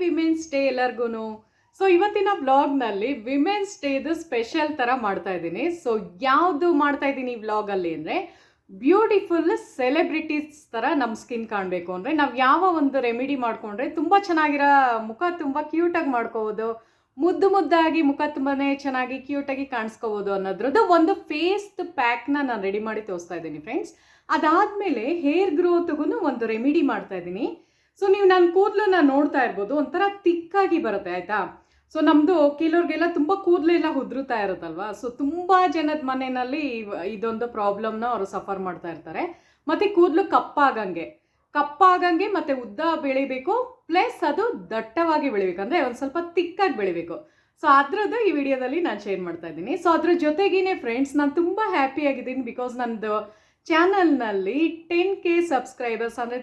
Women's day ಎಲ್ಲರಿಗೂ. So ಇವತ್ತಿನ ವ್ಲಾಗ್ನಲ್ಲಿ women's ಡೇದು special ಥರ ಮಾಡ್ತಾ ಇದ್ದೀನಿ. ಸೊ ಯಾವುದು ಮಾಡ್ತಾ ಇದ್ದೀನಿ ಈ ವ್ಲಾಗಲ್ಲಿ ಅಂದರೆ, ಬ್ಯೂಟಿಫುಲ್ ಸೆಲೆಬ್ರಿಟೀಸ್ ಥರ ನಮ್ಮ ಸ್ಕಿನ್ ಕಾಣಬೇಕು ಅಂದರೆ ನಾವು ಯಾವ ಒಂದು ರೆಮಿಡಿ ಮಾಡಿಕೊಂಡ್ರೆ ತುಂಬ ಚೆನ್ನಾಗಿರೋ ಮುಖ ತುಂಬ ಕ್ಯೂಟಾಗಿ ಮಾಡ್ಕೋಬೋದು, ಮುದ್ದು ಮುದ್ದಾಗಿ ಮುಖ ತುಂಬಾ ಚೆನ್ನಾಗಿ ಕ್ಯೂಟಾಗಿ ಕಾಣಿಸ್ಕೋಬೋದು ಅನ್ನೋದ್ರದ್ದು ಒಂದು ಫೇಸ್ ಪ್ಯಾಕ್ನ ನಾನು ರೆಡಿ ಮಾಡಿ ತೋರಿಸ್ತಾ ಇದ್ದೀನಿ ಫ್ರೆಂಡ್ಸ್. ಅದಾದಮೇಲೆ ಹೇರ್ ಗ್ರೋತ್ಗೂ ಒಂದು ರೆಮಿಡಿ ಮಾಡ್ತಾ ಇದ್ದೀನಿ. ಸೊ ನೀವು ನನ್ನ ಕೂದಲನ್ನ ನೋಡ್ತಾ ಇರ್ಬೋದು, ಒಂಥರ ತಿಕ್ಕಾಗಿ ಬರುತ್ತೆ ಆಯಿತಾ. ಸೊ ನಮ್ಮದು ಕೆಲವ್ರಿಗೆಲ್ಲ ತುಂಬ ಕೂದಲೆಲ್ಲ ಉದುರುತ್ತಾ ಇರುತ್ತಲ್ವಾ. ಸೊ ತುಂಬ ಜನದ ಮನೆಯಲ್ಲಿ ಇದೊಂದು ಪ್ರಾಬ್ಲಮ್ನ ಅವರು ಸಫರ್ ಮಾಡ್ತಾ ಇರ್ತಾರೆ. ಮತ್ತು ಕೂದಲು ಕಪ್ಪಾಗಂಗೆ ಮತ್ತು ಉದ್ದ ಬೆಳಿಬೇಕು, ಪ್ಲಸ್ ಅದು ದಟ್ಟವಾಗಿ ಬೆಳಿಬೇಕು, ಅಂದರೆ ಒಂದು ಸ್ವಲ್ಪ ತಿಕ್ಕಾಗಿ ಬೆಳಿಬೇಕು. ಸೊ ಅದರದ್ದು ಈ ವಿಡಿಯೋದಲ್ಲಿ ನಾನು ಶೇರ್ ಮಾಡ್ತಾ ಇದ್ದೀನಿ. ಸೊ ಅದ್ರ ಜೊತೆಗೇ ಫ್ರೆಂಡ್ಸ್, ನಾನು ತುಂಬ ಹ್ಯಾಪಿಯಾಗಿದ್ದೀನಿ ಬಿಕಾಸ್ ನನ್ನದು ಚಾನಲ್ನಲ್ಲಿ 10K ಸಬ್ಸ್ಕ್ರೈಬರ್ಸ್ ಅಂದರೆ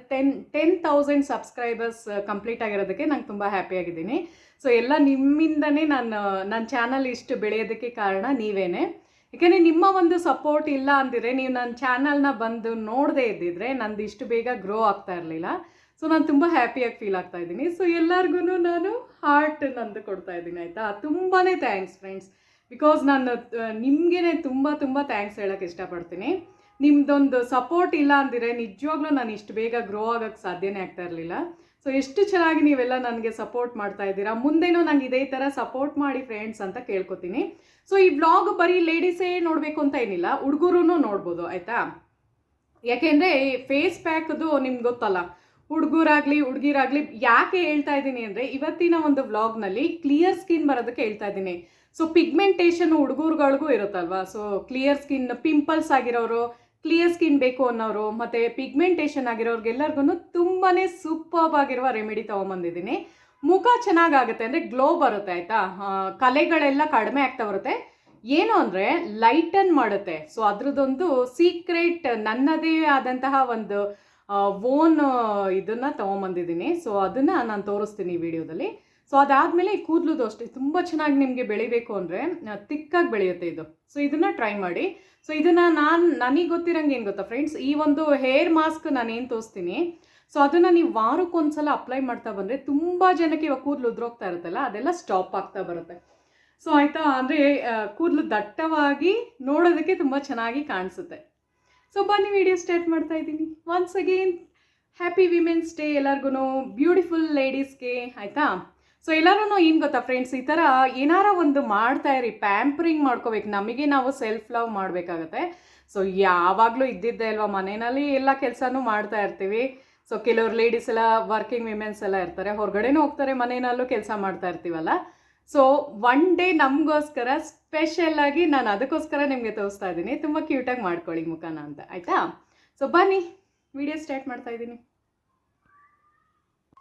10,000 ಸಬ್ಸ್ಕ್ರೈಬರ್ಸ್ ಕಂಪ್ಲೀಟ್ ಆಗಿರೋದಕ್ಕೆ ನಂಗೆ ತುಂಬ ಹ್ಯಾಪಿಯಾಗಿದ್ದೀನಿ. ಸೊ ಎಲ್ಲ ನಿಮ್ಮಿಂದನೇ ನನ್ನ ಚಾನಲ್ ಇಷ್ಟು ಬೆಳೆಯೋದಕ್ಕೆ ಕಾರಣ ನೀವೇನೆ. ಯಾಕೆಂದರೆ ನಿಮ್ಮ ಒಂದು ಸಪೋರ್ಟ್ ಇಲ್ಲ ಅಂದಿದ್ರೆ, ನೀವು ನನ್ನ ಚಾನಲ್ನ ಬಂದು ನೋಡದೇ ಇದ್ದಿದ್ರೆ ನಂದು ಇಷ್ಟು ಬೇಗ ಗ್ರೋ ಆಗ್ತಾ ಇರಲಿಲ್ಲ. ಸೊ ನಾನು ತುಂಬ ಹ್ಯಾಪಿಯಾಗಿ ಫೀಲ್ ಆಗ್ತಾ ಇದ್ದೀನಿ. ಸೊ ಎಲ್ಲರಿಗೂ ನಾನು ಹಾರ್ಟ್ ನಂದು ಕೊಡ್ತಾ ಇದ್ದೀನಿ ಆಯಿತಾ. ತುಂಬಾ ಥ್ಯಾಂಕ್ಸ್ ಫ್ರೆಂಡ್ಸ್, ಬಿಕಾಸ್ ನಾನು ನಿಮಗೇ ತುಂಬ ಥ್ಯಾಂಕ್ಸ್ ಹೇಳೋಕ್ಕೆ ಇಷ್ಟಪಡ್ತೀನಿ. ನಿಮ್ಮದೊಂದು ಸಪೋರ್ಟ್ ಇಲ್ಲ ಅಂದಿದ್ರೆ ನಿಜವಾಗ್ಲೂ ನಾನು ಇಷ್ಟು ಬೇಗ ಗ್ರೋ ಆಗೋಕ್ಕೆ ಸಾಧ್ಯನೇ ಆಗ್ತಾ ಇರಲಿಲ್ಲ. ಸೊ ಎಷ್ಟು ಚೆನ್ನಾಗಿ ನೀವೆಲ್ಲ ನನಗೆ ಸಪೋರ್ಟ್ ಮಾಡ್ತಾ ಇದ್ದೀರಾ, ಮುಂದೇನೂ ನಂಗೆ ಇದೇ ಥರ ಸಪೋರ್ಟ್ ಮಾಡಿ ಫ್ರೆಂಡ್ಸ್ ಅಂತ ಕೇಳ್ಕೊತೀನಿ. ಸೊ ಈ ವ್ಲಾಗ್ ಬರೀ ಲೇಡೀಸೇ ನೋಡಬೇಕು ಅಂತ ಏನಿಲ್ಲ, ಹುಡುಗರೂ ನೋಡ್ಬೋದು ಆಯಿತಾ. ಯಾಕೆಂದರೆ ಫೇಸ್ ಪ್ಯಾಕ್ದು ನಿಮ್ಗೆ ಗೊತ್ತಲ್ಲ, ಹುಡುಗಿರಾಗಲಿ ಯಾಕೆ ಹೇಳ್ತಾ ಇದ್ದೀನಿ ಅಂದರೆ, ಇವತ್ತಿನ ಒಂದು ವ್ಲಾಗ್ನಲ್ಲಿ ಕ್ಲಿಯರ್ ಸ್ಕಿನ್ ಬರೋದಕ್ಕೆ ಹೇಳ್ತಾ ಇದ್ದೀನಿ. ಸೊ ಪಿಗ್ಮೆಂಟೇಷನ್ ಹುಡುಗರುಗಳಿಗೂ ಇರುತ್ತಲ್ವಾ. ಸೊ ಕ್ಲಿಯರ್ ಸ್ಕಿನ್, ಪಿಂಪಲ್ಸ್ ಆಗಿರೋರು, ಕ್ಲಿಯರ್ ಸ್ಕಿನ್ ಬೇಕು ಅನ್ನೋರು, ಮತ್ತು ಪಿಗ್ಮೆಂಟೇಷನ್ ಆಗಿರೋರಿಗೆಲ್ಲರಿಗೂ ತುಂಬಾ ಸೂಪರ್ಬ್ ಆಗಿರುವ ರೆಮಿಡಿ ತೊಗೊಂಬಂದಿದ್ದೀನಿ. ಮುಖ ಚೆನ್ನಾಗಾಗುತ್ತೆ, ಅಂದರೆ ಗ್ಲೋ ಬರುತ್ತೆ ಆಯಿತಾ. ಕಲೆಗಳೆಲ್ಲ ಕಡಿಮೆ ಆಗ್ತಾ ಬರುತ್ತೆ. ಏನು ಅಂದರೆ ಲೈಟನ್ ಮಾಡುತ್ತೆ. ಸೊ ಅದ್ರದ್ದೊಂದು ಸೀಕ್ರೆಟ್ ನನ್ನದೇ ಆದಂತಹ ಒಂದು ಓನ್ ಇದನ್ನು ತೊಗೊಂಬಂದಿದ್ದೀನಿ. ಸೊ ಅದನ್ನು ನಾನು ತೋರಿಸ್ತೀನಿ ಈ ವಿಡಿಯೋದಲ್ಲಿ. ಸೊ ಅದಾದಮೇಲೆ ಈ ಕೂದಲುದು ಅಷ್ಟೇ ತುಂಬ ಚೆನ್ನಾಗಿ ನಿಮಗೆ ಬೆಳಿಬೇಕು ಅಂದರೆ ತಿಕ್ಕಾಗಿ ಬೆಳೆಯುತ್ತೆ ಇದು. ಸೊ ಇದನ್ನು ಟ್ರೈ ಮಾಡಿ. ಸೊ ಇದನ್ನು ನನಗೆ ಗೊತ್ತಿರೋಂಗೆ ಏನು ಗೊತ್ತಾ ಫ್ರೆಂಡ್ಸ್, ಈ ಒಂದು ಹೇರ್ ಮಾಸ್ಕ್ ನಾನೇನು ತೋರಿಸ್ತೀನಿ, ಸೊ ಅದನ್ನು ನೀವು ವಾರಕ್ಕೊಂದ್ಸಲ ಅಪ್ಲೈ ಮಾಡ್ತಾ ಬಂದರೆ ತುಂಬ ಜನಕ್ಕೆ ಇವಾಗ ಕೂದಲು ಉದುರೋಗ್ತಾ ಇರುತ್ತಲ್ಲ, ಅದೆಲ್ಲ ಸ್ಟಾಪ್ ಆಗ್ತಾ ಬರುತ್ತೆ. ಸೊ ಆಯಿತಾ, ಅಂದರೆ ಕೂದಲು ದಟ್ಟವಾಗಿ ನೋಡೋದಕ್ಕೆ ತುಂಬ ಚೆನ್ನಾಗಿ ಕಾಣಿಸುತ್ತೆ. ಸೊ ಬನ್ನಿ ವಿಡಿಯೋ ಸ್ಟಾರ್ಟ್ ಮಾಡ್ತಾ ಇದ್ದೀನಿ. Once again happy women's day ಎಲ್ಲರಿಗೂ, ಬ್ಯೂಟಿಫುಲ್ ಲೇಡೀಸ್ಗೆ ಆಯಿತಾ. ಸೊ ಎಲ್ಲರೂ ಏನು ಗೊತ್ತಾ ಫ್ರೆಂಡ್ಸ್, ಈ ಥರ ಏನಾರ ಒಂದು ಮಾಡ್ತಾ ಇರಿ, ಪ್ಯಾಂಪರಿಂಗ್ ಮಾಡ್ಕೋಬೇಕು. ನಮಗೆ ನಾವು ಸೆಲ್ಫ್ ಲವ್ ಮಾಡಬೇಕಾಗತ್ತೆ. ಸೊ ಯಾವಾಗಲೂ ಇದ್ದಿದ್ದೆ ಅಲ್ವಾ, ಮನೆಯಲ್ಲಿ ಎಲ್ಲ ಕೆಲಸನೂ ಮಾಡ್ತಾ ಇರ್ತೀವಿ. ಸೊ ಕೆಲವ್ರು ಲೇಡೀಸ್ ಎಲ್ಲ, ವರ್ಕಿಂಗ್ ವಿಮೆನ್ಸ್ ಎಲ್ಲ ಇರ್ತಾರೆ, ಹೊರಗಡೆನೂ ಹೋಗ್ತಾರೆ, ಮನೆಯಲ್ಲೂ ಕೆಲಸ ಮಾಡ್ತಾ ಇರ್ತೀವಲ್ಲ. ಸೊ ಒನ್ ಡೇ ನಮಗೋಸ್ಕರ ಸ್ಪೆಷಲಾಗಿ ನಾನು ಅದಕ್ಕೋಸ್ಕರ ನಿಮಗೆ ತೋರಿಸ್ತಾ ಇದ್ದೀನಿ. ತುಂಬ ಕ್ಯೂಟಾಗಿ ಮಾಡ್ಕೊಳ್ಳಿ ಮುಖನ ಅಂತ ಆಯಿತಾ. ಸೊ ಬನ್ನಿ ವಿಡಿಯೋ ಸ್ಟಾರ್ಟ್ ಮಾಡ್ತಾ ಇದ್ದೀನಿ.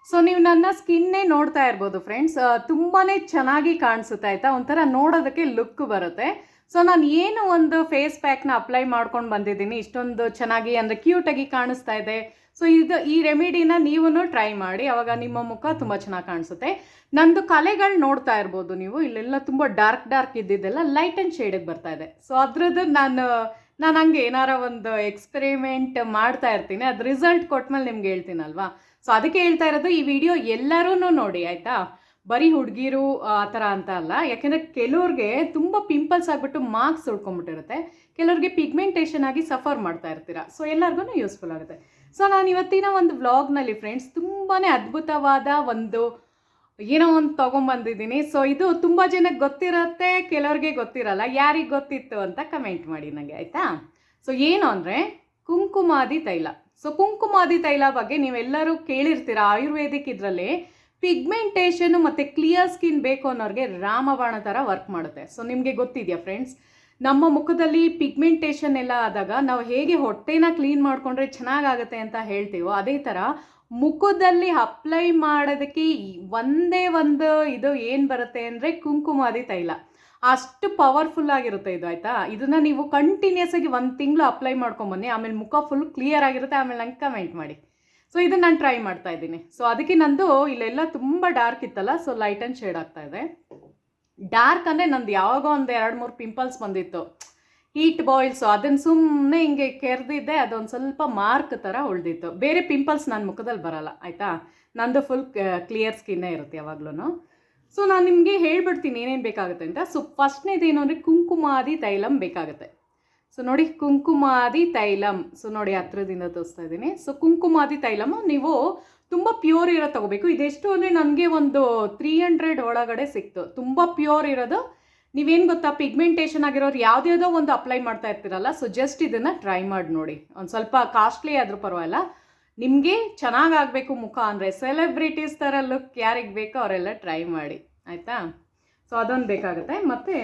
ಸೊ ನೀವು ನನ್ನ ಸ್ಕಿನ್ನೇ ನೋಡ್ತಾ ಇರ್ಬೋದು ಫ್ರೆಂಡ್ಸ್, ತುಂಬಾ ಚೆನ್ನಾಗಿ ಕಾಣಿಸುತ್ತೆ ಆಯಿತಾ, ಒಂಥರ ನೋಡೋದಕ್ಕೆ ಲುಕ್ ಬರುತ್ತೆ. ಸೊ ನಾನು ಏನು ಒಂದು ಫೇಸ್ ಪ್ಯಾಕ್ನ ಅಪ್ಲೈ ಮಾಡ್ಕೊಂಡು ಬಂದಿದ್ದೀನಿ, ಇಷ್ಟೊಂದು ಚೆನ್ನಾಗಿ ಅಂದರೆ ಕ್ಯೂಟಾಗಿ ಕಾಣಿಸ್ತಾ ಇದೆ. ಸೊ ಈ ರೆಮಿಡಿನ ನೀವು ಟ್ರೈ ಮಾಡಿ, ಅವಾಗ ನಿಮ್ಮ ಮುಖ ತುಂಬ ಚೆನ್ನಾಗಿ ಕಾಣಿಸುತ್ತೆ. ನಂದು ಕಲೆಗಳು ನೋಡ್ತಾ ಇರ್ಬೋದು ನೀವು, ಇಲ್ಲೆಲ್ಲ ತುಂಬ ಡಾರ್ಕ್ ಇದ್ದಿದ್ದೆಲ್ಲ ಲೈಟ್ ಆ್ಯಂಡ್ ಶೇಡಿಗೆ ಬರ್ತಾ ಇದೆ. ಸೊ ಅದ್ರದ್ದು ನಾನು ಹಂಗೆ ಏನಾರ ಒಂದು ಎಕ್ಸ್ಪೆರಿಮೆಂಟ್ ಮಾಡ್ತಾ ಇರ್ತೀನಿ, ಅದು ರಿಸಲ್ಟ್ ಕೊಟ್ಮೇಲೆ ನಿಮ್ಗೆ ಹೇಳ್ತೀನಲ್ವಾ. ಸೊ ಅದಕ್ಕೆ ಹೇಳ್ತಾ ಇರೋದು, ಈ ವಿಡಿಯೋ ಎಲ್ಲರೂ ನೋಡಿ ಆಯಿತಾ, ಬರೀ ಹುಡುಗಿರು ಆ ಥರ ಅಂತ ಅಲ್ಲ. ಯಾಕೆಂದರೆ ಕೆಲವ್ರಿಗೆ ತುಂಬ ಪಿಂಪಲ್ಸ್ ಆಗಿಬಿಟ್ಟು ಮಾರ್ಕ್ಸ್ ಉಳ್ಕೊಂಬಿಟ್ಟಿರುತ್ತೆ, ಕೆಲವ್ರಿಗೆ ಪಿಗ್ಮೆಂಟೇಷನ್ ಆಗಿ ಸಫರ್ ಮಾಡ್ತಾ ಇರ್ತೀರ. ಸೊ ಎಲ್ಲರಿಗೂ ಯೂಸ್ಫುಲ್ ಆಗುತ್ತೆ. ಸೊ ನಾನು ಇವತ್ತಿನ ಒಂದು ವ್ಲಾಗ್ನಲ್ಲಿ ಫ್ರೆಂಡ್ಸ್ ತುಂಬಾ ಅದ್ಭುತವಾದ ಏನೋ ಒಂದು ತೊಗೊಂಬಂದಿದ್ದೀನಿ. ಸೊ ಇದು ತುಂಬ ಜನಕ್ಕೆ ಗೊತ್ತಿರುತ್ತೆ, ಕೆಲವ್ರಿಗೆ ಗೊತ್ತಿರಲ್ಲ. ಯಾರಿಗೆ ಗೊತ್ತಿತ್ತು ಅಂತ ಕಮೆಂಟ್ ಮಾಡಿ ನನಗೆ ಆಯಿತಾ. ಸೊ ಏನು ಅಂದರೆ ಕುಂಕುಮಾದಿ ತೈಲ. ಸೊ ಕುಂಕುಮಾದಿ ತೈಲ ಬಗ್ಗೆ ನೀವೆಲ್ಲರೂ ಕೇಳಿರ್ತೀರ. ಆಯುರ್ವೇದಿಕ್ ಇದರಲ್ಲಿ ಪಿಗ್ಮೆಂಟೇಷನು ಮತ್ತು ಕ್ಲಿಯರ್ ಸ್ಕಿನ್ ಬೇಕು ಅನ್ನೋರಿಗೆ ರಾಮಬಾಣ ಥರ ವರ್ಕ್ ಮಾಡುತ್ತೆ. ಸೊ ನಿಮಗೆ ಗೊತ್ತಿದೆಯಾ ಫ್ರೆಂಡ್ಸ್, ನಮ್ಮ ಮುಖದಲ್ಲಿ ಪಿಗ್ಮೆಂಟೇಷನ್ ಎಲ್ಲ ಆದಾಗ ನಾವು ಹೇಗೆ ಹೊಟ್ಟೆನ ಕ್ಲೀನ್ ಮಾಡಿಕೊಂಡ್ರೆ ಚೆನ್ನಾಗಾಗುತ್ತೆ ಅಂತ ಹೇಳ್ತೀವೋ, ಅದೇ ಥರ ಮುಖದಲ್ಲಿ ಅಪ್ಲೈ ಮಾಡೋದಕ್ಕೆ ಒಂದೇ ಒಂದು ಇದು ಏನು ಬರುತ್ತೆ ಅಂದರೆ ಕುಂಕುಮಾದಿ ತೈಲ. ಅಷ್ಟು ಪವರ್ಫುಲ್ ಆಗಿರುತ್ತೆ ಇದು ಆಯಿತಾ. ಇದನ್ನು ನೀವು ಕಂಟಿನ್ಯೂಸ್ ಆಗಿ 1 ತಿಂಗಳು ಅಪ್ಲೈ ಮಾಡ್ಕೊಂಬನ್ನಿ, ಆಮೇಲೆ ಮುಖ ಫುಲ್ ಕ್ಲಿಯರ್ ಆಗಿರುತ್ತೆ. ಆಮೇಲೆ ನಂಗೆ ಕಮೆಂಟ್ ಮಾಡಿ. ಸೊ ಇದನ್ನು ನಾನು ಟ್ರೈ ಮಾಡ್ತಾ ಇದ್ದೀನಿ. ಸೊ ಅದಕ್ಕೆ ನಂದು ಇಲ್ಲೆಲ್ಲ ತುಂಬ ಡಾರ್ಕ್ ಇತ್ತಲ್ಲ, ಸೊ ಲೈಟ್ ಆ್ಯಂಡ್ ಶೇಡ್ ಆಗ್ತಾ ಇದೆ. ಡಾರ್ಕ್ ಅಂದರೆ ನಂದು ಯಾವಾಗೋ ಒಂದು 2-3 ಪಿಂಪಲ್ಸ್ ಬಂದಿತ್ತು, ಹೀಟ್ ಬಾಯ್ಲ್ಸು, ಅದನ್ನು ಸುಮ್ಮನೆ ಹಿಂಗೆ ಕೆರೆದಿದ್ದೆ, ಅದೊಂದು ಸ್ವಲ್ಪ ಮಾರ್ಕ್ ಥರ ಉಳಿದಿತ್ತು. ಬೇರೆ ಪಿಂಪಲ್ಸ್ ನನ್ನ ಮುಖದಲ್ಲಿ ಬರಲ್ಲ ಆಯಿತಾ. ನಂದು ಫುಲ್ ಕ್ಲಿಯರ್ ಸ್ಕಿನ್ನೇ ಇರುತ್ತೆ ಯಾವಾಗ್ಲೂ. ಸೊ ನಾನು ನಿಮಗೆ ಹೇಳ್ಬಿಡ್ತೀನಿ ಏನೇನು ಬೇಕಾಗುತ್ತೆ ಅಂತ. ಸೊ ಫಸ್ಟ್ನೇದು ಏನು ಅಂದರೆ ಕುಂಕುಮಾದಿ ತೈಲಂ ಬೇಕಾಗುತ್ತೆ. ಸೊ ನೋಡಿ ಕುಂಕುಮಾದಿ ತೈಲಂ. ಸೊ ನೋಡಿ ಹತ್ರದಿಂದ ತೋರಿಸ್ತಾ ಇದ್ದೀನಿ. ಸೊ ಕುಂಕುಮಾದಿ ತೈಲಮ್ ನೀವು ತುಂಬ ಪ್ಯೂರ್ ಇರೋ ತೊಗೋಬೇಕು. ಇದೆಷ್ಟು ಅಂದರೆ ನನಗೆ ಒಂದು 300 ಒಳಗಡೆ ಸಿಕ್ತು. ತುಂಬ ಪ್ಯೂರ್ ಇರೋದು. ನೀವೇನು ಗೊತ್ತಾ, ಪಿಗ್ಮೆಂಟೇಷನ್ ಆಗಿರೋರು ಯಾವುದ್ಯಾವುದೋ ಒಂದು ಅಪ್ಲೈ ಮಾಡ್ತಾ ಇರ್ತೀರಲ್ಲ, ಸೊ ಜಸ್ಟ್ ಇದನ್ನು ಟ್ರೈ ಮಾಡಿ ನೋಡಿ. ಒಂದು ಸ್ವಲ್ಪ ಕಾಸ್ಟ್ಲಿ ಆದರೂ ಪರವಾಗಿಲ್ಲ, ನಿಮಗೆ ಚೆನ್ನಾಗಾಗಬೇಕು ಮುಖ ಅಂದರೆ, ಸೆಲೆಬ್ರಿಟೀಸ್ ಥರ ಲುಕ್ ಯಾರಿಗೆ ಬೇಕೋ ಅವರೆಲ್ಲ ಟ್ರೈ ಮಾಡಿ, ಆಯಿತಾ. ಸೊ ಅದೊಂದು ಬೇಕಾಗುತ್ತೆ. ಮತ್ತು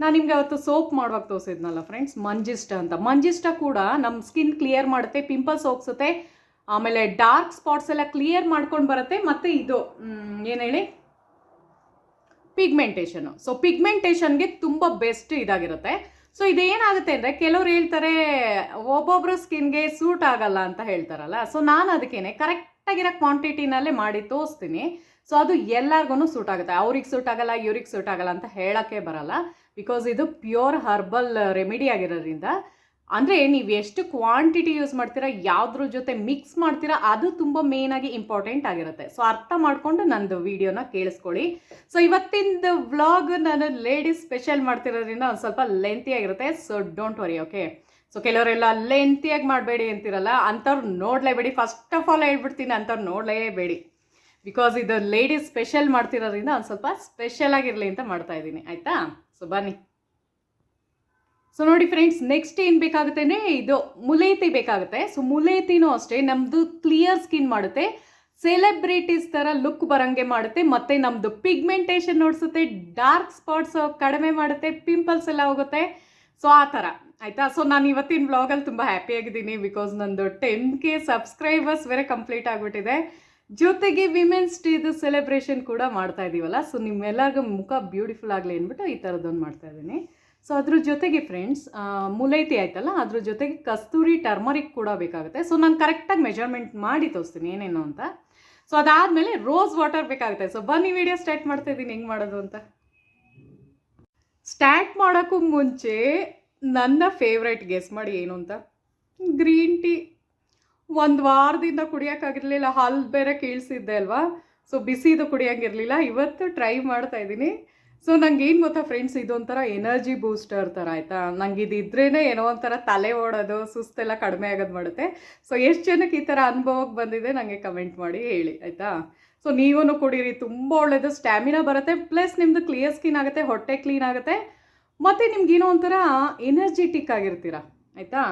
ನಾನು ನಿಮಗೆ ಅವತ್ತು ಸೋಪ್ ಮಾಡುವಾಗ ತೋರಿಸಿದ್ನಲ್ಲ ಫ್ರೆಂಡ್ಸ್, ಮಂಜಿಷ್ಟ ಅಂತ. ಮಂಜಿಷ್ಟ ಕೂಡ ನಮ್ಮ ಸ್ಕಿನ್ ಕ್ಲಿಯರ್ ಮಾಡುತ್ತೆ, ಪಿಂಪಲ್ಸ್ ಹೋಗ್ಸುತ್ತೆ, ಆಮೇಲೆ ಡಾರ್ಕ್ ಸ್ಪಾಟ್ಸ್ ಎಲ್ಲ ಕ್ಲಿಯರ್ ಮಾಡ್ಕೊಂಡು ಬರುತ್ತೆ. ಮತ್ತು ಇದು ಏನು ಹೇಳಿ, ಪಿಗ್ಮೆಂಟೇಷನು. ಸೊ ಪಿಗ್ಮೆಂಟೇಷನ್ಗೆ ತುಂಬ ಬೆಸ್ಟ್ ಇದಾಗಿರುತ್ತೆ. ಸೊ ಇದೇನಾಗುತ್ತೆ ಅಂದರೆ ಕೆಲವ್ರು ಹೇಳ್ತಾರೆ ಒಬ್ಬೊಬ್ಬರು ಸ್ಕಿನ್ಗೆ ಸೂಟ್ ಆಗಲ್ಲ ಅಂತ ಹೇಳ್ತಾರಲ್ಲ. ಸೊ ನಾನು ಅದಕ್ಕೇನೆ ಕರೆಕ್ಟಾಗಿರೋ ಕ್ವಾಂಟಿಟಿನಲ್ಲೇ ಮಾಡಿ ತೋರಿಸ್ತೀನಿ. ಸೊ ಅದು ಎಲ್ಲರಿಗೂ ಸೂಟ್ ಆಗುತ್ತೆ. ಅವ್ರಿಗೆ ಸೂಟ್ ಆಗಲ್ಲ, ಇವ್ರಿಗೆ ಸೂಟ್ ಆಗಲ್ಲ ಅಂತ ಹೇಳೋಕ್ಕೆ ಬರಲ್ಲ. ಬಿಕಾಸ್ ಇದು ಪ್ಯೂರ್ ಹರ್ಬಲ್ ರೆಮಿಡಿ ಆಗಿರೋದ್ರಿಂದ, ಅಂದರೆ ನೀವು ಎಷ್ಟು ಕ್ವಾಂಟಿಟಿ ಯೂಸ್ ಮಾಡ್ತೀರಾ, ಯಾವುದ್ರ ಜೊತೆ ಮಿಕ್ಸ್ ಮಾಡ್ತೀರಾ, ಅದು ತುಂಬ ಮೇಯ್ನಾಗಿ ಇಂಪಾರ್ಟೆಂಟ್ ಆಗಿರುತ್ತೆ. ಸೊ ಅರ್ಥ ಮಾಡಿಕೊಂಡು ನಂದು ವಿಡಿಯೋನ ಕೇಳಿಸ್ಕೊಳ್ಳಿ. ಸೊ ಇವತ್ತಿಂದು ವ್ಲಾಗ್ ನಾನು ಲೇಡೀಸ್ ಸ್ಪೆಷಲ್ ಮಾಡ್ತಿರೋದ್ರಿಂದ ಒಂದು ಸ್ವಲ್ಪ ಲೆಂತಿಯಾಗಿರುತ್ತೆ. So don't worry, okay. So ಕೆಲವರೆಲ್ಲ ಲೆಂತಿಯಾಗಿ ಮಾಡಬೇಡಿ ಅಂತಿರಲ್ಲ, ಅಂಥವ್ರು ನೋಡಲೇಬೇಡಿ. ಫಸ್ಟ್ ಆಫ್ ಆಲ್ ಹೇಳ್ಬಿಡ್ತೀನಿ, ಅಂಥವ್ರು ನೋಡಲೇಬೇಡಿ. ಬಿಕಾಸ್ ಇದು ಲೇಡೀಸ್ ಸ್ಪೆಷಲ್ ಮಾಡ್ತಿರೋದ್ರಿಂದ ಒಂದು ಸ್ವಲ್ಪ ಸ್ಪೆಷಲ್ ಆಗಿರಲಿ ಅಂತ ಮಾಡ್ತಾ ಇದ್ದೀನಿ, ಆಯಿತಾ. ಸೊ ಬನ್ನಿ. ಸೊ ನೋಡಿ ಫ್ರೆಂಡ್ಸ್, ನೆಕ್ಸ್ಟ್ ಏನು ಬೇಕಾಗುತ್ತೆ ಅಂದರೆ ಇದು ಮುಲೇತಿ ಬೇಕಾಗುತ್ತೆ. ಸೊ ಮುಲೇತಿನೂ ಅಷ್ಟೇ ನಮ್ಮದು ಕ್ಲಿಯರ್ ಸ್ಕಿನ್ ಮಾಡುತ್ತೆ, ಸೆಲೆಬ್ರಿಟೀಸ್ ಥರ ಲುಕ್ ಬರೋಂಗೆ ಮಾಡುತ್ತೆ, ಮತ್ತು ನಮ್ಮದು ಪಿಗ್ಮೆಂಟೇಷನ್ ನೋಡಿಸುತ್ತೆ, ಡಾರ್ಕ್ ಸ್ಪಾಟ್ಸ್ ಕಡಿಮೆ ಮಾಡುತ್ತೆ, ಪಿಂಪಲ್ಸ್ ಎಲ್ಲ ಹೋಗುತ್ತೆ. ಸೊ ಆ ಥರ, ಆಯಿತಾ. ಸೊ ನಾನು ಇವತ್ತಿನ ವ್ಲಾಗಲ್ಲಿ ತುಂಬ ಹ್ಯಾಪಿಯಾಗಿದ್ದೀನಿ. ಬಿಕಾಸ್ ನಂದು 10K ಸಬ್ಸ್ಕ್ರೈಬರ್ಸ್ ಬೇರೆ ಕಂಪ್ಲೀಟ್ ಆಗಿಬಿಟ್ಟಿದೆ. ಜೊತೆಗೆ ವಿಮೆನ್ಸ್ ಡೇದು ಸೆಲೆಬ್ರೇಷನ್ ಕೂಡ ಮಾಡ್ತಾ ಇದ್ದೀವಲ್ಲ. ಸೊ ನಿಮ್ಮೆಲ್ಲರಿಗೂ ಮುಖ ಬ್ಯೂಟಿಫುಲ್ ಆಗಲಿ ಅಂದ್ಬಿಟ್ಟು ಈ ಥರದ್ದೊಂದು ಮಾಡ್ತಾ ಇದ್ದೀನಿ. ಸೊ ಅದ್ರ ಜೊತೆಗೆ ಫ್ರೆಂಡ್ಸ್ ಮುಲೈತಿ ಆಯ್ತಲ್ಲ, ಅದ್ರ ಜೊತೆಗೆ ಕಸ್ತೂರಿ ಟರ್ಮರಿಕ್ ಕೂಡ ಬೇಕಾಗುತ್ತೆ. ಸೊ ನಾನು ಕರೆಕ್ಟಾಗಿ ಮೆಜರ್ಮೆಂಟ್ ಮಾಡಿ ತೋರಿಸ್ತೀನಿ ಏನೇನು ಅಂತ. ಸೊ ಅದಾದಮೇಲೆ ರೋಸ್ ವಾಟರ್ ಬೇಕಾಗುತ್ತೆ. ಸೊ ಬನ್ನಿ ವಿಡಿಯೋ ಸ್ಟಾರ್ಟ್ ಮಾಡ್ತಾ ಇದ್ದೀನಿ ಹೆಂಗೆ ಮಾಡೋದು ಅಂತ. ಸ್ಟಾರ್ಟ್ ಮಾಡೋಕ್ಕೂ ಮುಂಚೆ ನನ್ನ ಫೇವ್ರೆಟ್ ಗೆಸ್ ಮಾಡಿ ಏನು ಅಂತ. ಗ್ರೀನ್ ಟೀ ಒಂದು ವಾರದಿಂದ ಕುಡಿಯೋಕ್ಕಾಗಿರಲಿಲ್ಲ, ಹಾಲು ಬೇರೆ ಕೀಳ್ಸಿದ್ದೆ ಅಲ್ವಾ. ಸೊ ಬಿಸಿದು ಕುಡಿಯೋಂಗಿರಲಿಲ್ಲ. ಇವತ್ತು ಟ್ರೈ ಮಾಡ್ತಾ ಇದ್ದೀನಿ. ಸೊ ನಂಗೆ ಏನು ಗೊತ್ತಾ ಫ್ರೆಂಡ್ಸ್, ಇದೊಂಥರ ಎನರ್ಜಿ ಬೂಸ್ಟರ್ ಥರ, ಆಯಿತಾ. ನಂಗೆ ಇದಿದ್ರೇ ಏನೋ ಒಂಥರ ತಲೆ ಓಡೋದು, ಸುಸ್ತೆಲ್ಲ ಕಡಿಮೆ ಆಗೋದು ಮಾಡುತ್ತೆ. ಸೊ ಎಷ್ಟು ಜನಕ್ಕೆ ಈ ಥರ ಅನುಭವಕ್ಕೆ ಬಂದಿದೆ ನನಗೆ ಕಮೆಂಟ್ ಮಾಡಿ ಹೇಳಿ, ಆಯಿತಾ. ಸೊ ನೀವೂ ಕುಡೀರಿ, ತುಂಬ ಒಳ್ಳೆಯದು, ಸ್ಟ್ಯಾಮಿನಾ ಬರುತ್ತೆ, ಪ್ಲಸ್ ನಿಮ್ಮದು ಕ್ಲಿಯರ್ ಸ್ಕಿನ್ ಆಗುತ್ತೆ, ಹೊಟ್ಟೆ ಕ್ಲೀನ್ ಆಗುತ್ತೆ, ಮತ್ತು ನಿಮ್ಗೇನೋ ಒಂಥರ ಎನರ್ಜಿಟಿಕ್ ಆಗಿರ್ತೀರ, ಆಯಿತಾ.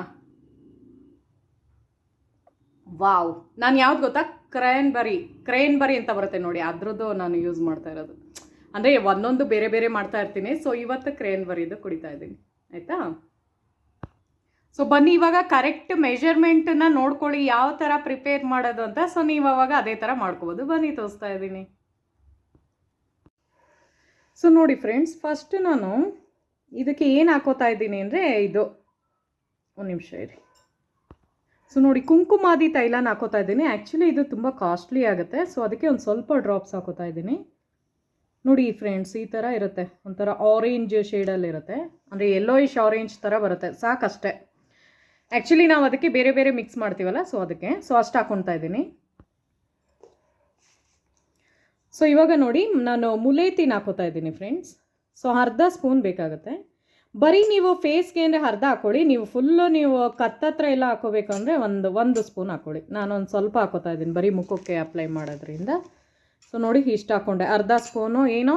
ವಾವ್, ನಾನು ಯಾವ್ದು ಗೊತ್ತಾ, ಕ್ರೇನ್ಬರಿ ಅಂತ ಬರುತ್ತೆ ನೋಡಿ, ಅದ್ರದ್ದು ನಾನು ಯೂಸ್ ಮಾಡ್ತಾ ಇರೋದು. ಅಂದರೆ ಒಂದೊಂದು ಬೇರೆ ಬೇರೆ ಮಾಡ್ತಾ ಇರ್ತೀನಿ. ಸೊ ಇವತ್ತು ಕ್ರೇನ್ಬರಿದು ಕುಡಿತಾ ಇದ್ದೀನಿ, ಆಯಿತಾ. ಸೊ ಬನ್ನಿ ಇವಾಗ ಕರೆಕ್ಟ್ ಮೆಜರ್ಮೆಂಟನ್ನು ನೋಡ್ಕೊಳ್ಳಿ, ಯಾವ ಥರ ಪ್ರಿಪೇರ್ ಮಾಡೋದು ಅಂತ. ಸೊ ನೀವು ಅವಾಗ ಅದೇ ಥರ ಮಾಡ್ಕೋಬೋದು. ಬನ್ನಿ ತೋರಿಸ್ತಾ ಇದ್ದೀನಿ. ಸೊ ನೋಡಿ ಫ್ರೆಂಡ್ಸ್, ಫಸ್ಟ್ ನಾನು ಇದಕ್ಕೆ ಏನು ಹಾಕೋತಾ ಇದ್ದೀನಿ ಅಂದರೆ, ಇದು ಒಂದು ನಿಮಿಷ ಇರಿ. ಸೊ ನೋಡಿ ಕುಂಕುಮಾದಿ ತೈಲನ ಹಾಕೋತಾ ಇದ್ದೀನಿ. ಆ್ಯಕ್ಚುಲಿ ಇದು ತುಂಬ ಕಾಸ್ಟ್ಲಿ ಆಗುತ್ತೆ. ಸೊ ಅದಕ್ಕೆ ಒಂದು ಸ್ವಲ್ಪ ಡ್ರಾಪ್ಸ್ ಹಾಕೋತಾ ಇದ್ದೀನಿ. ನೋಡಿ ಫ್ರೆಂಡ್ಸ್, ಈ ಥರ ಇರುತ್ತೆ, ಒಂಥರ ಆರೆಂಜ್ ಶೇಡಲ್ಲಿರುತ್ತೆ, ಅಂದರೆ ಯೆಲ್ಲೋಯಿಶ್ ಆರೆಂಜ್ ಥರ ಬರುತ್ತೆ, ಸಾಕಷ್ಟೇ. ಆ್ಯಕ್ಚುಲಿ ನಾವು ಅದಕ್ಕೆ ಬೇರೆ ಬೇರೆ ಮಿಕ್ಸ್ ಮಾಡ್ತೀವಲ್ಲ, ಸೊ ಅದಕ್ಕೆ ಅಷ್ಟು ಹಾಕ್ಕೊತಾ ಇದ್ದೀನಿ. ಸೊ ಇವಾಗ ನೋಡಿ ನಾನು ಮುಲೇತಿನ ಹಾಕೋತಾ ಇದ್ದೀನಿ ಫ್ರೆಂಡ್ಸ್. ಸೊ ಅರ್ಧ ಸ್ಪೂನ್ ಬೇಕಾಗುತ್ತೆ. ಬರೀ ನೀವು ಫೇಸ್ಗೆ ಅಂದರೆ ಅರ್ಧ ಹಾಕ್ಕೊಳ್ಳಿ, ನೀವು ಫುಲ್ಲು ನೀವು ಕತ್ತತ್ರ ಎಲ್ಲ ಹಾಕೋಬೇಕು ಅಂದರೆ ಒಂದು ಸ್ಪೂನ್ ಹಾಕ್ಕೊಳ್ಳಿ. ನಾನೊಂದು ಸ್ವಲ್ಪ ಹಾಕೋತಾ ಇದ್ದೀನಿ ಬರೀ ಮುಖಕ್ಕೆ ಅಪ್ಲೈ ಮಾಡೋದ್ರಿಂದ. ಸೊ ನೋಡಿ ಇಷ್ಟು ಹಾಕ್ಕೊಂಡೆ, ಅರ್ಧ ಸ್ಪೂನು ಏನೋ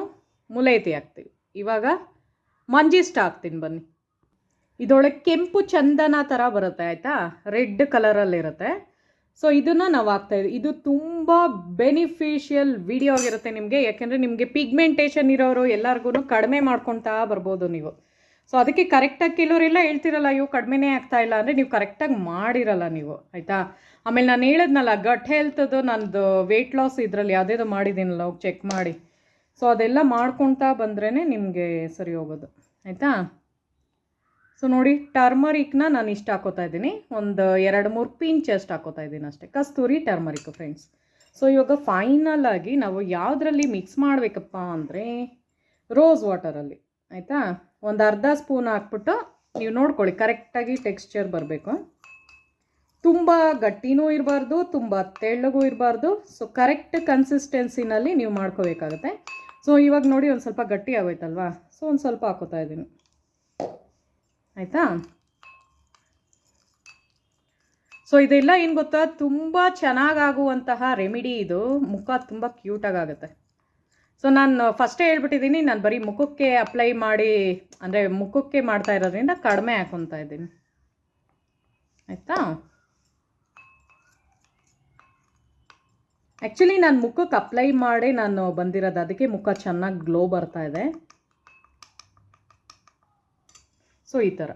ಮುಲೇತಿ ಹಾಕ್ತೀವಿ. ಇವಾಗ ಮಂಜಿಷ್ಟ ಹಾಕ್ತೀನಿ ಬನ್ನಿ. ಇದೊಳಗೆ ಕೆಂಪು ಚಂದನ ಥರ ಬರುತ್ತೆ, ಆಯಿತಾ, ರೆಡ್ ಕಲರಲ್ಲಿರುತ್ತೆ. ಸೊ ಇದನ್ನು ನಾವು ಹಾಕ್ತಾಯಿದ್ವಿ. ಇದು ತುಂಬ ಬೆನಿಫಿಷಿಯಲ್ ವಿಡಿಯೋ ಆಗಿರುತ್ತೆ ನಿಮಗೆ, ಯಾಕೆಂದರೆ ನಿಮಗೆ ಪಿಗ್ಮೆಂಟೇಷನ್ ಇರೋರು ಎಲ್ಲರಿಗೂ ಕಡಿಮೆ ಮಾಡ್ಕೊತಾ ಬರ್ಬೋದು ನೀವು. ಸೊ ಅದಕ್ಕೆ ಕರೆಕ್ಟಾಗಿ ಕೆಲವರೆಲ್ಲ ಹೇಳ್ತಿರಲ್ಲ, ಅಯ್ಯೋ ಕಡಿಮೆನೇ ಆಗ್ತಾಯಿಲ್ಲ ಅಂದರೆ ನೀವು ಕರೆಕ್ಟಾಗಿ ಮಾಡಿರಲ್ಲ ನೀವು, ಆಯಿತಾ. ಆಮೇಲೆ ನಾನು ಹೇಳಿದ್ನಲ್ಲ ಗಟ್ ಹೆಲ್ತದು ನಂದು ವೆಯ್ಟ್ ಲಾಸ್ ಇದರಲ್ಲಿ ಯಾವುದೇದು ಮಾಡಿದ್ದೀನಲ್ಲ, ಹೋಗಿ ಚೆಕ್ ಮಾಡಿ. ಸೊ ಅದೆಲ್ಲ ಮಾಡ್ಕೊತಾ ಬಂದ್ರೇ ನಿಮಗೆ ಸರಿ ಹೋಗೋದು, ಆಯಿತಾ. ಸೊ ನೋಡಿ ಟರ್ಮರಿಕ್ನ ನಾನು ಇಷ್ಟು ಹಾಕೋತಾ ಇದ್ದೀನಿ, ಒಂದು 2-3 ಪಿಂಚ್ ಅಷ್ಟು ಹಾಕೋತಾ ಇದ್ದೀನಿ ಅಷ್ಟೇ, ಕಸ್ತೂರಿ ಟರ್ಮರಿಕ್ ಫ್ರೆಂಡ್ಸ್. ಸೊ ಇವಾಗ ಫೈನಲ್ ಆಗಿ ನಾವು ಯಾವುದರಲ್ಲಿ ಮಿಕ್ಸ್ ಮಾಡಬೇಕಪ್ಪ ಅಂದರೆ ರೋಸ್ ವಾಟರಲ್ಲಿ, ಆಯಿತಾ. ಒಂದು ಅರ್ಧ ಸ್ಪೂನ್ ಹಾಕ್ಬಿಟ್ಟು ನೀವು ನೋಡ್ಕೊಳ್ಳಿ ಕರೆಕ್ಟಾಗಿ ಟೆಕ್ಸ್ಚರ್ ಬರಬೇಕು. ತುಂಬ ಗಟ್ಟಿನೂ ಇರಬಾರ್ದು, ತುಂಬ ತೆಳ್ಳಗೂ ಇರಬಾರ್ದು. ಸೊ ಕರೆಕ್ಟ್ ಕನ್ಸಿಸ್ಟೆನ್ಸಿನಲ್ಲಿ ನೀವು ಮಾಡ್ಕೋಬೇಕಾಗತ್ತೆ. ಸೊ ಇವಾಗ ನೋಡಿ ಒಂದು ಸ್ವಲ್ಪ ಗಟ್ಟಿ ಆಗೋಯ್ತಲ್ವಾ, ಸೊ ಒಂದು ಸ್ವಲ್ಪ ಹಾಕೋತಾ ಇದ್ದೀನಿ, ಆಯಿತಾ. ಸೊ ಇದೆಲ್ಲ ಏನು ಗೊತ್ತಾ, ತುಂಬ ಚೆನ್ನಾಗಾಗುವಂತಹ ರೆಮಿಡಿ ಇದು. ಮುಖ ತುಂಬ ಕ್ಯೂಟಾಗುತ್ತೆ. ಸೊ ನಾನು ಫಸ್ಟೇ ಹೇಳ್ಬಿಟ್ಟಿದ್ದೀನಿ, ನಾನು ಬರೀ ಮುಖಕ್ಕೆ ಅಪ್ಲೈ ಮಾಡಿ, ಅಂದರೆ ಮುಖಕ್ಕೆ ಮಾಡ್ತಾ ಇರೋದ್ರಿಂದ ಕಡಿಮೆ ಹಾಕೊತಾ ಇದ್ದೀನಿ, ಆಯಿತಾ. ಆ್ಯಕ್ಚುಲಿ ನಾನು ಮುಖಕ್ಕೆ ಅಪ್ಲೈ ಮಾಡಿ ನಾನು ಬಂದಿರೋದು, ಅದಕ್ಕೆ ಮುಖ ಚೆನ್ನಾಗಿ ಗ್ಲೋ ಬರ್ತಾ ಇದೆ. ಸೊ ಈ ಥರ.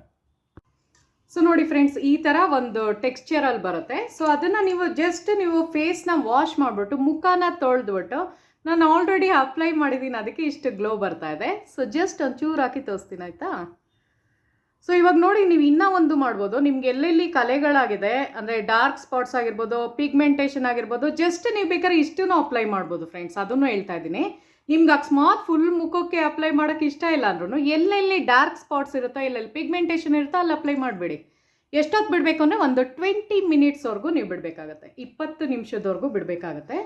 ಸೊ ನೋಡಿ ಫ್ರೆಂಡ್ಸ್, ಈ ಥರ ಒಂದು ಟೆಕ್ಸ್ಚರಲ್ಲಿ ಬರುತ್ತೆ. ಸೊ ಅದನ್ನು ನೀವು ಜಸ್ಟ್ ನೀವು ಫೇಸ್ನ ವಾಶ್ ಮಾಡಿಬಿಟ್ಟು ಮುಖನ ತೊಳೆದ್ಬಿಟ್ಟು, ನಾನು ಆಲ್ರೆಡಿ ಅಪ್ಲೈ ಮಾಡಿದ್ದೀನಿ, ಅದಕ್ಕೆ ಇಷ್ಟು ಗ್ಲೋ ಬರ್ತಾ ಇದೆ. ಸೊ ಜಸ್ಟ್ ಒಂಚೂರು ಹಾಕಿ ತೋರಿಸ್ತೀನಿ, ಆಯಿತಾ. ಸೊ ಇವಾಗ ನೋಡಿ, ನೀವು ಇನ್ನೂ ಒಂದು ಮಾಡ್ಬೋದು. ನಿಮ್ಗೆ ಎಲ್ಲೆಲ್ಲಿ ಕಲೆಗಳಾಗಿದೆ, ಅಂದರೆ ಡಾರ್ಕ್ ಸ್ಪಾಟ್ಸ್ ಆಗಿರ್ಬೋದು, ಪಿಗ್ಮೆಂಟೇಷನ್ ಆಗಿರ್ಬೋದು, ಜಸ್ಟ್ ನೀವು ಬೇಕಾದ್ರೆ ಇಷ್ಟೂ ಅಪ್ಲೈ ಮಾಡ್ಬೋದು ಫ್ರೆಂಡ್ಸ್. ಅದನ್ನು ಹೇಳ್ತಾ ಇದ್ದೀನಿ. ನಿಮ್ಗೆ ಅಕಸ್ಮಾತ್ ಫುಲ್ ಮುಖಕ್ಕೆ ಅಪ್ಲೈ ಮಾಡೋಕ್ಕೆ ಇಷ್ಟ ಇಲ್ಲ ಅಂದ್ರೂ, ಎಲ್ಲೆಲ್ಲಿ ಡಾರ್ಕ್ ಸ್ಪಾಟ್ಸ್ ಇರುತ್ತೋ, ಎಲ್ಲೆಲ್ಲಿ ಪಿಗ್ಮೆಂಟೇಷನ್ ಇರುತ್ತೋ ಅಲ್ಲಿ ಅಪ್ಲೈ ಮಾಡಿಬಿಡಿ. ಎಷ್ಟೊತ್ತು ಬಿಡಬೇಕು ಅಂದರೆ ಒಂದು 20 ಮಿನಿಟ್ಸ್ವರೆಗೂ ನೀವು ಬಿಡಬೇಕಾಗತ್ತೆ, 20 ನಿಮಿಷದವರೆಗೂ ಬಿಡಬೇಕಾಗತ್ತೆ.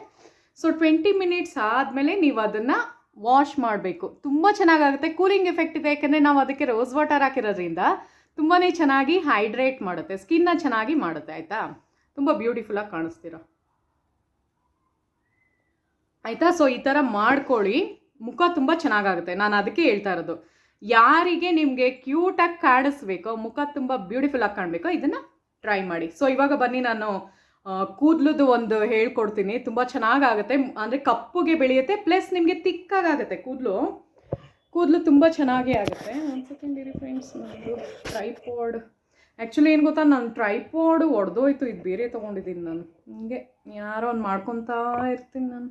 ಸೊ 20 ಮಿನಿಟ್ಸ್ ಆದಮೇಲೆ ನೀವು ಅದನ್ನು ವಾಶ್ ಮಾಡಬೇಕು. ತುಂಬ ಚೆನ್ನಾಗಾಗುತ್ತೆ, ಕೂಲಿಂಗ್ ಎಫೆಕ್ಟ್ ಇದೆ. ಯಾಕೆಂದರೆ ನಾವು ಅದಕ್ಕೆ ರೋಸ್ ವಾಟರ್ ಹಾಕಿರೋದ್ರಿಂದ ತುಂಬಾ ಚೆನ್ನಾಗಿ ಹೈಡ್ರೇಟ್ ಮಾಡುತ್ತೆ, ಸ್ಕಿನ್ನ ಚೆನ್ನಾಗಿ ಮಾಡುತ್ತೆ, ಆಯಿತಾ. ತುಂಬ ಬ್ಯೂಟಿಫುಲ್ಲಾಗಿ ಕಾಣಿಸ್ತೀರ, ಆಯಿತಾ. ಸೊ ಈ ಥರ ಮಾಡ್ಕೊಳ್ಳಿ, ಮುಖ ತುಂಬ ಚೆನ್ನಾಗಾಗುತ್ತೆ. ನಾನು ಅದಕ್ಕೆ ಹೇಳ್ತಾ ಇರೋದು, ಯಾರಿಗೆ ನಿಮಗೆ ಕ್ಯೂಟಾಗಿ ಕಾಣಿಸ್ಬೇಕೋ, ಮುಖ ತುಂಬ ಬ್ಯೂಟಿಫುಲ್ಲಾಗಿ ಕಾಣಬೇಕೋ, ಇದನ್ನು ಟ್ರೈ ಮಾಡಿ. ಸೊ ಇವಾಗ ಬನ್ನಿ, ನಾನು ಕೂದಲುದು ಒಂದು ಹೇಳ್ಕೊಡ್ತೀನಿ. ತುಂಬ ಚೆನ್ನಾಗಾಗುತ್ತೆ, ಅಂದರೆ ಕಪ್ಪುಗೆ ಬೆಳೆಯುತ್ತೆ, ಪ್ಲಸ್ ನಿಮಗೆ ತಿಕ್ಕಾಗುತ್ತೆ ಕೂದಲು ತುಂಬ ಚೆನ್ನಾಗೇ ಆಗುತ್ತೆ. ಒಂದು ಸೆಕೆಂಡ್ ಇರಿ ಫ್ರೆಂಡ್ಸ್, ನಾನು ಟ್ರೈಪಾಡ್, ಆ್ಯಕ್ಚುಲಿ ಏನು ಗೊತ್ತಾ, ನಾನು ಟ್ರೈಪಾಡ್ ಒಡೆದೋಯ್ತು, ಇದು ಬೇರೆ ತೊಗೊಂಡಿದ್ದೀನಿ ನಾನು. ಹಿಂಗೆ ಯಾರೋ ಒಂದು ಮಾಡ್ಕೊತಾ ಇರ್ತೀನಿ ನಾನು,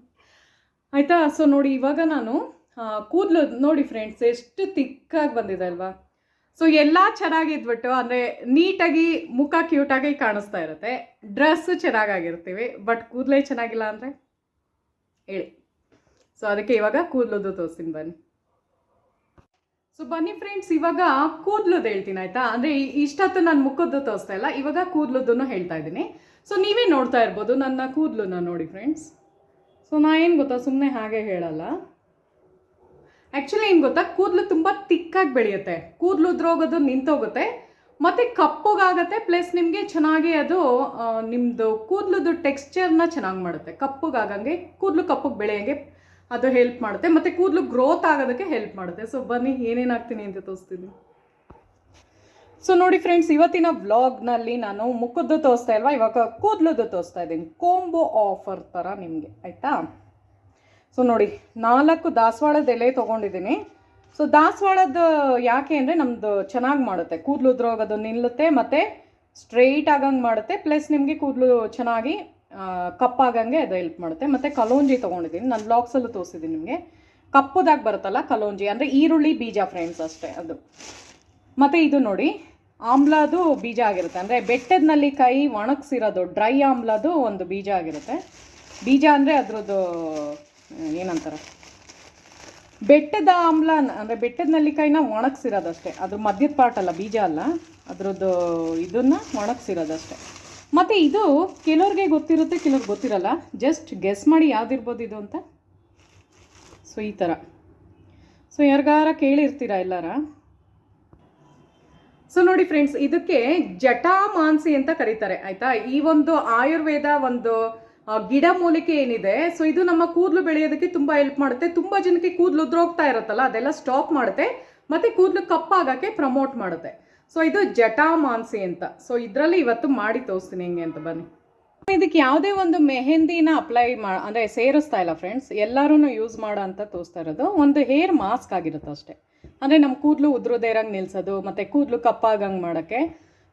ಆಯಿತಾ. ಸೊ ನೋಡಿ, ಇವಾಗ ನಾನು ಕೂದಲು ನೋಡಿ ಫ್ರೆಂಡ್ಸ್, ಎಷ್ಟು ತಿಕ್ಕಾಗಿ ಬಂದಿದೆ ಅಲ್ವಾ. ಸೊ ಎಲ್ಲ ಚೆನ್ನಾಗಿದ್ಬಿಟ್ಟು, ಅಂದರೆ ನೀಟಾಗಿ ಮುಖ ಕ್ಯೂಟಾಗಿ ಕಾಣಿಸ್ತಾ ಇರುತ್ತೆ, ಡ್ರೆಸ್ಸು ಚೆನ್ನಾಗಿರ್ತೀವಿ, ಬಟ್ ಕೂದಲೇ ಚೆನ್ನಾಗಿಲ್ಲ ಅಂದರೆ ಹೇಳಿ. ಸೊ ಅದಕ್ಕೆ ಇವಾಗ ಕೂದಲುದು ತೋರಿಸ್ತೀನಿ, ಬನ್ನಿ. ಸೊ ಬನ್ನಿ ಫ್ರೆಂಡ್ಸ್, ಇವಾಗ ಕೂದಲುದು ಹೇಳ್ತೀನಿ, ಆಯಿತಾ. ಅಂದರೆ ಇಷ್ಟೊತ್ತು ನಾನು ಮುಖದ್ದು ತೋರಿಸ್ತಾ ಇಲ್ಲ, ಇವಾಗ ಕೂದಲುದನ್ನು ಹೇಳ್ತಾ ಇದ್ದೀನಿ. ಸೊ ನೀವೇ ನೋಡ್ತಾ ಇರ್ಬೋದು ನನ್ನ ಕೂದಲನ್ನ ನೋಡಿ ಫ್ರೆಂಡ್ಸ್. ಸೊ ನಾ ಏನು ಗೊತ್ತಾ, ಸುಮ್ಮನೆ ಹಾಗೆ ಹೇಳಲ್ಲ. ಆ್ಯಕ್ಚುಲಿ ಏನು ಗೊತ್ತಾ, ಕೂದಲು ತುಂಬ ತಿಕ್ಕಾಗಿ ಬೆಳೆಯುತ್ತೆ, ಕೂದಲು ಉದ್ರೋಗೋದು ನಿಂತೋಗುತ್ತೆ, ಮತ್ತು ಕಪ್ಪಗಾಗತ್ತೆ. ಪ್ಲಸ್ ನಿಮಗೆ ಚೆನ್ನಾಗಿ ಅದು ನಿಮ್ಮದು ಕೂದಲುದು ಟೆಕ್ಸ್ಚರ್ನ ಚೆನ್ನಾಗಿ ಮಾಡುತ್ತೆ, ಕಪ್ಪಗಾಗಂಗೆ, ಕೂದಲು ಕಪ್ಪಗೆ ಬೆಳೆಯೋಂಗೆ ಅದು ಹೆಲ್ಪ್ ಮಾಡುತ್ತೆ, ಮತ್ತು ಕೂದಲು ಗ್ರೋತ್ ಆಗೋದಕ್ಕೆ ಹೆಲ್ಪ್ ಮಾಡುತ್ತೆ. ಸೊ ಬನ್ನಿ, ಏನೇನು ಹಾಕ್ತೀನಿ ಅಂತ ತೋರಿಸ್ತೀನಿ. ಸೊ ನೋಡಿ ಫ್ರೆಂಡ್ಸ್, ಇವತ್ತಿನ ವ್ಲಾಗ್ನಲ್ಲಿ ನಾನು ಮುಖದ್ದು ತೋರಿಸ್ತಾ ಇಲ್ವಾ, ಇವಾಗ ಕೂದಲುದು ತೋರಿಸ್ತಾ ಇದ್ದೀನಿ, ಕೋಂಬೋ ಆಫರ್ ಥರ ನಿಮಗೆ, ಆಯಿತಾ. ಸೊ ನೋಡಿ, 4 ದಾಸವಾಳದ ಎಲೆ ತೊಗೊಂಡಿದ್ದೀನಿ. ಸೊ ದಾಸವಾಳದ ಯಾಕೆ ಅಂದರೆ ನಮ್ಮದು ಚೆನ್ನಾಗಿ ಮಾಡುತ್ತೆ, ಕೂದಲು ಉದ್ರೋಗೋದು ನಿಲ್ಲುತ್ತೆ, ಮತ್ತು ಸ್ಟ್ರೈಟ್ ಆಗಂಗೆ ಮಾಡುತ್ತೆ, ಪ್ಲಸ್ ನಿಮಗೆ ಕೂದಲು ಚೆನ್ನಾಗಿ ಕಪ್ಪಾಗಂಗೆ ಅದು ಹೆಲ್ಪ್ ಮಾಡುತ್ತೆ. ಮತ್ತು ಕಲೋಂಜಿ ತೊಗೊಂಡಿದ್ದೀನಿ, ನಾನು ಬ್ಲಾಗ್ಸಲ್ಲೂ ತೋರಿಸಿದ್ದೀನಿ ನಿಮಗೆ. ಕಪ್ಪುದಾಗಿ ಬರುತ್ತಲ್ಲ ಕಲೋಂಜಿ, ಅಂದರೆ ಈರುಳ್ಳಿ ಬೀಜ ಫ್ರೆಂಡ್ಸ್, ಅಷ್ಟೇ ಅದು. ಮತ್ತು ಇದು ನೋಡಿ, ಆಮ್ಲದು ಬೀಜ ಆಗಿರುತ್ತೆ, ಅಂದರೆ ಬೆಟ್ಟದ ನೆಲ್ಲಿಕಾಯಿ ಒಣಗಿಸಿರೋದು ಡ್ರೈ ಆಮ್ಲದು ಒಂದು ಬೀಜ ಆಗಿರುತ್ತೆ. ಬೀಜ ಅಂದರೆ ಅದ್ರದ್ದು ಏನಂತಾರೆ, ಬೆಟ್ಟದ ಆಮ್ಲ, ಅಂದರೆ ಬೆಟ್ಟದ ನೆಲ್ಲಿಕಾಯಿನ ಒಣಗಿಸಿರೋದಷ್ಟೇ, ಅದ್ರ ಮಧ್ಯದ ಪಾರ್ಟ್ ಅಲ್ಲ, ಬೀಜ ಅಲ್ಲ, ಅದ್ರದ್ದು ಇದನ್ನು ಒಣಗಿಸಿರೋದಷ್ಟೇ. ಮತ್ತು ಇದು ಕೆಲವ್ರಿಗೆ ಗೊತ್ತಿರುತ್ತೆ, ಕೆಲವ್ರಿಗೆ ಗೊತ್ತಿರಲ್ಲ. ಜಸ್ಟ್ ಗೆಸ್ ಮಾಡಿ ಯಾವುದಿರ್ಬೋದು ಇದು ಅಂತ. ಸೊ ಈ ಥರ. ಸೊ ಯಾರಿಗಾರ ಕೇಳಿರ್ತೀರ ಎಲ್ಲಾರ. ಸೊ ನೋಡಿ ಫ್ರೆಂಡ್ಸ್, ಇದಕ್ಕೆ ಜಟಾಮಾಂಸಿ ಅಂತ ಕರೀತಾರೆ, ಆಯಿತಾ. ಈ ಒಂದು ಆಯುರ್ವೇದ ಒಂದು ಗಿಡ ಮೂಲಿಕೆ ಏನಿದೆ, ಸೊ ಇದು ನಮ್ಮ ಕೂದಲು ಬೆಳೆಯೋದಕ್ಕೆ ತುಂಬ ಹೆಲ್ಪ್ ಮಾಡುತ್ತೆ. ತುಂಬ ಜನಕ್ಕೆ ಕೂದಲು ಉದ್ರೋಗ್ತಾ ಇರುತ್ತಲ್ಲ, ಅದೆಲ್ಲ ಸ್ಟಾಪ್ ಮಾಡುತ್ತೆ, ಮತ್ತು ಕೂದಲು ಕಪ್ಪಾಗೋಕ್ಕೆ ಪ್ರಮೋಟ್ ಮಾಡುತ್ತೆ. ಸೊ ಇದು ಜಟಾಮಾಂಸಿ ಅಂತ. ಸೊ ಇದರಲ್ಲಿ ಇವತ್ತು ಮಾಡಿ ತೋರಿಸ್ತೀನಿ ಹೆಂಗೆ ಅಂತ, ಬನ್ನಿ. ಇದಕ್ಕೆ ಯಾವುದೇ ಒಂದು ಮೆಹಂದಿನ ಅಪ್ಲೈ ಅಂದರೆ ಸೇರಿಸ್ತಾ ಇಲ್ಲ ಫ್ರೆಂಡ್ಸ್, ಎಲ್ಲರೂ ಯೂಸ್ ಮಾಡೋ ಅಂತ ತೋರಿಸ್ತಾ ಇರೋದು. ಒಂದು ಹೇರ್ ಮಾಸ್ಕ್ ಆಗಿರುತ್ತೆ ಅಷ್ಟೇ, ಅಂದರೆ ನಮ್ಮ ಕೂದಲು ಉದ್ರದೇ ಇರಂಗೆ ನಿಲ್ಲಿಸೋದು, ಮತ್ತು ಕೂದಲು ಕಪ್ಪಾಗಂಗೆ ಮಾಡೋಕ್ಕೆ,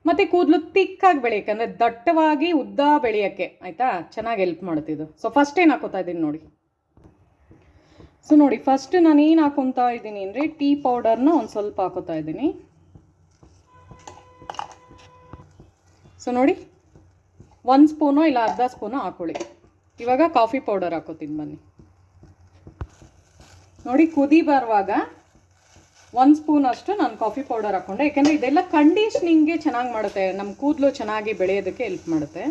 ಮತ್ತು ಕೂದಲು ತಿಕ್ಕಾಗಿ ಬೆಳೆಯೋಕ್ಕೆ, ಅಂದರೆ ದಟ್ಟವಾಗಿ ಉದ್ದ ಬೆಳೆಯೋಕ್ಕೆ, ಆಯಿತಾ, ಚೆನ್ನಾಗಿ ಹೆಲ್ಪ್ ಮಾಡುತ್ತಿದ್ದು. ಸೊ ಫಸ್ಟ್ ಏನು ಹಾಕೋತಾ ಇದ್ದೀನಿ ನೋಡಿ. ಸೊ ನೋಡಿ, ಫಸ್ಟ್ ನಾನು ಏನು ಹಾಕೊತಾ ಇದ್ದೀನಿ ಅಂದರೆ ಟೀ ಪೌಡರ್ನ ಒಂದು ಸ್ವಲ್ಪ ಹಾಕೋತಾ ಇದ್ದೀನಿ. ಸೊ ನೋಡಿ, 1 ಸ್ಪೂನೋ ಇಲ್ಲ ಅರ್ಧ ಸ್ಪೂನೋ ಹಾಕೊಳ್ಳಿ. ಇವಾಗ ಕಾಫಿ ಪೌಡರ್ ಹಾಕೋತೀನಿ, ಬನ್ನಿ. ನೋಡಿ, ಕುದಿ ಬರುವಾಗ 1 ಸ್ಪೂನ್ ಅಷ್ಟು ನಾನು ಕಾಫಿ ಪೌಡರ್ ಹಾಕ್ಕೊಂಡೆ, ಯಾಕೆಂದರೆ ಇದೆಲ್ಲ ಕಂಡೀಷ್ನಿಂಗ್ಗೆ ಚೆನ್ನಾಗಿ ಮಾಡುತ್ತೆ, ನಮ್ಮ ಕೂದಲು ಚೆನ್ನಾಗಿ ಬೆಳೆಯೋದಕ್ಕೆ ಹೆಲ್ಪ್ ಮಾಡುತ್ತೆ.